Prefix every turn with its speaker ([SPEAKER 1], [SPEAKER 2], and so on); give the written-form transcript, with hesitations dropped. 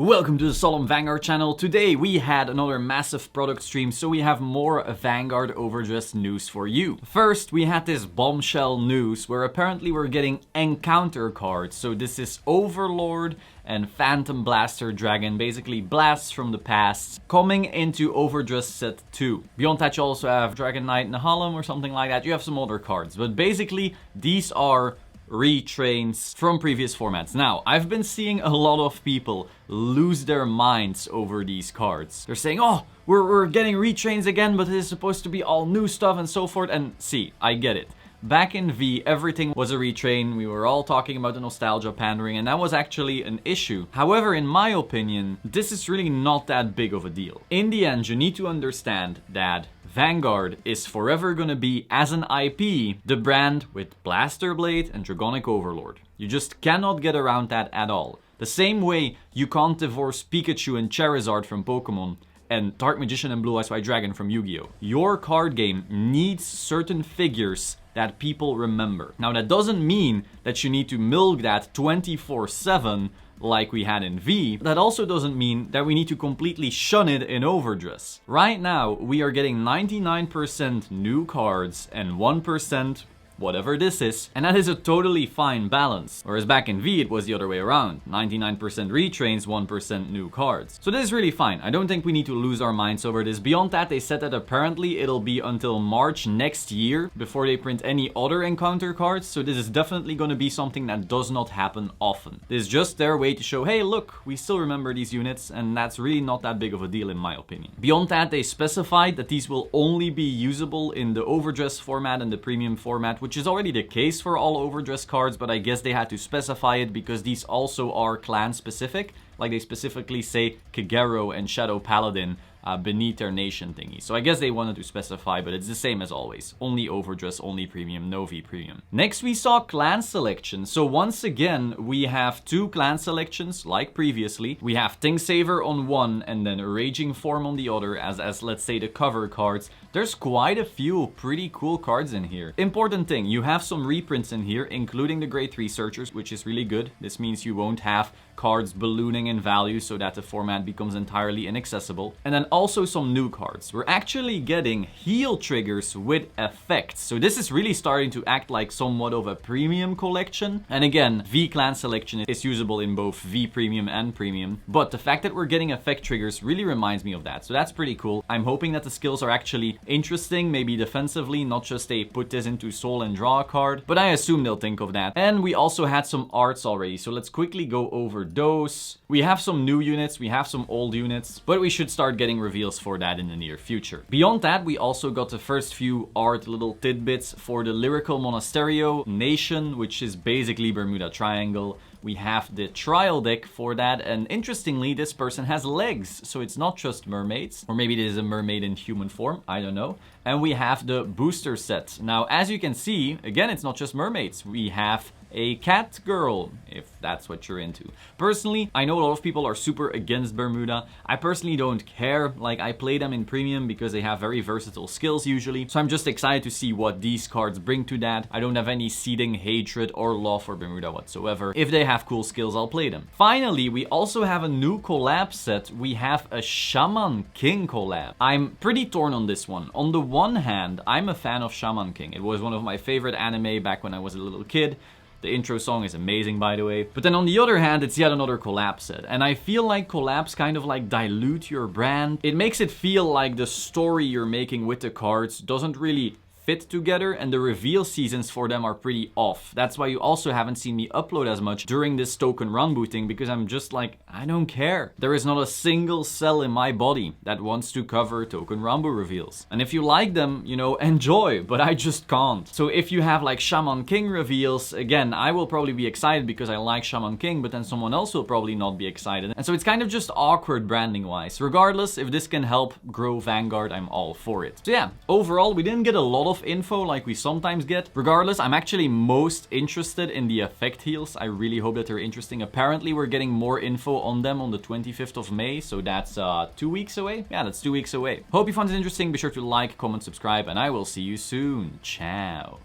[SPEAKER 1] Welcome to the Solemn Vanguard channel. Today we had another massive product stream, so we have more Vanguard Overdress news for you. First, we had this bombshell news where apparently we're getting encounter cards. So this is Overlord and Phantom Blaster Dragon, basically blasts from the past, coming into Overdress set 2. Beyond that you also have Dragon Knight and Solemn or something like that. You have some other cards, but basically these are retrains from previous formats. Now, I've been seeing a lot of people lose their minds over these cards. They're saying, oh, we're getting retrains again, but it is supposed to be all new stuff and so forth. And see, I get it. Back in V, everything was a retrain. We were all talking about the nostalgia pandering, and that was actually an issue. However, in my opinion, this is really not that big of a deal. In the end, you need to understand that Vanguard is forever gonna be, as an IP, the brand with Blaster Blade and Dragonic Overlord. You just cannot get around that at all. The same way you can't divorce Pikachu and Charizard from Pokemon, and Dark Magician and Blue Eyes White Dragon from Yu-Gi-Oh! Your card game needs certain figures that people remember. Now, that doesn't mean that you need to milk that 24/7 like we had in V. That also doesn't mean that we need to completely shun it in Overdress. Right now, we are getting 99% new cards and 1% whatever this is, and that is a totally fine balance. Whereas back in V, it was the other way around. 99% retrains, 1% new cards. So this is really fine. I don't think we need to lose our minds over this. Beyond that, they said that apparently it'll be until March next year before they print any other encounter cards. So this is definitely going to be something that does not happen often. This is just their way to show, hey, look, we still remember these units, and that's really not that big of a deal in my opinion. Beyond that, they specified that these will only be usable in the Overdress format and the premium format, which is already the case for all Overdress cards, but I guess they had to specify it because these also are clan specific. Like they specifically say Kagero and Shadow Paladin beneath their nation thingy. So I guess they wanted to specify, but it's the same as always. Only Overdress, only premium, no V premium. Next we saw clan selection. So once again, we have two clan selections like previously. We have Thingsaver on one and then Raging Form on the other as let's say the cover cards. There's quite a few pretty cool cards in here. Important thing, you have some reprints in here, including the Grade 3 Searchers, which is really good. This means you won't have cards ballooning in value so that the format becomes entirely inaccessible. And then also some new cards. We're actually getting heal triggers with effects. So this is really starting to act like somewhat of a premium collection. And again, V clan selection is usable in both V premium and premium. But the fact that we're getting effect triggers really reminds me of that. So that's pretty cool. I'm hoping that the skills are actually interesting, maybe defensively, not just they put this into soul and draw a card. But I assume they'll think of that. And we also had some arts already. So let's quickly go over those. We have some new units, we have some old units, but we should start getting reveals for that in the near future. Beyond that, we also got the first few art little tidbits for the Lyrical Monasterio Nation, which is basically Bermuda Triangle. We have the trial deck for that, and interestingly, this person has legs, so it's not just mermaids. Or maybe it is a mermaid in human form, I don't know. And we have the booster set. Now, as you can see, again, it's not just mermaids. We have a cat girl, if that's what you're into. Personally, I know a lot of people are super against Bermuda. I personally don't care. Like, I play them in premium because they have very versatile skills usually. So I'm just excited to see what these cards bring to that. I don't have any seething hatred or love for Bermuda whatsoever. If they have cool skills, I'll play them. Finally, we also have a new collab set. We have a Shaman King collab. I'm pretty torn on this one. On the one hand, I'm a fan of Shaman King. It was one of my favorite anime back when I was a little kid. The intro song is amazing, by the way. But then on the other hand, it's yet another collab set. And I feel like collabs kind of like dilute your brand. It makes it feel like the story you're making with the cards doesn't really fit together, and the reveal seasons for them are pretty off. That's why you also haven't seen me upload as much during this token run booting, because I'm just like, I don't care. There is not a single cell in my body that wants to cover token Rambo reveals. And if you like them, you know, enjoy, but I just can't. So if you have like Shaman King reveals, again, I will probably be excited because I like Shaman King, but then someone else will probably not be excited. And so it's kind of just awkward branding wise. Regardless, if this can help grow Vanguard, I'm all for it. So yeah, overall, we didn't get a lot of info like we sometimes get. Regardless, I'm actually most interested in the effect heals. I really hope that they're interesting. Apparently, we're getting more info on them on the 25th of May, so that's 2 weeks away. Yeah, that's 2 weeks away. Hope you found it interesting. Be sure to like, comment, subscribe, and I will see you soon. Ciao.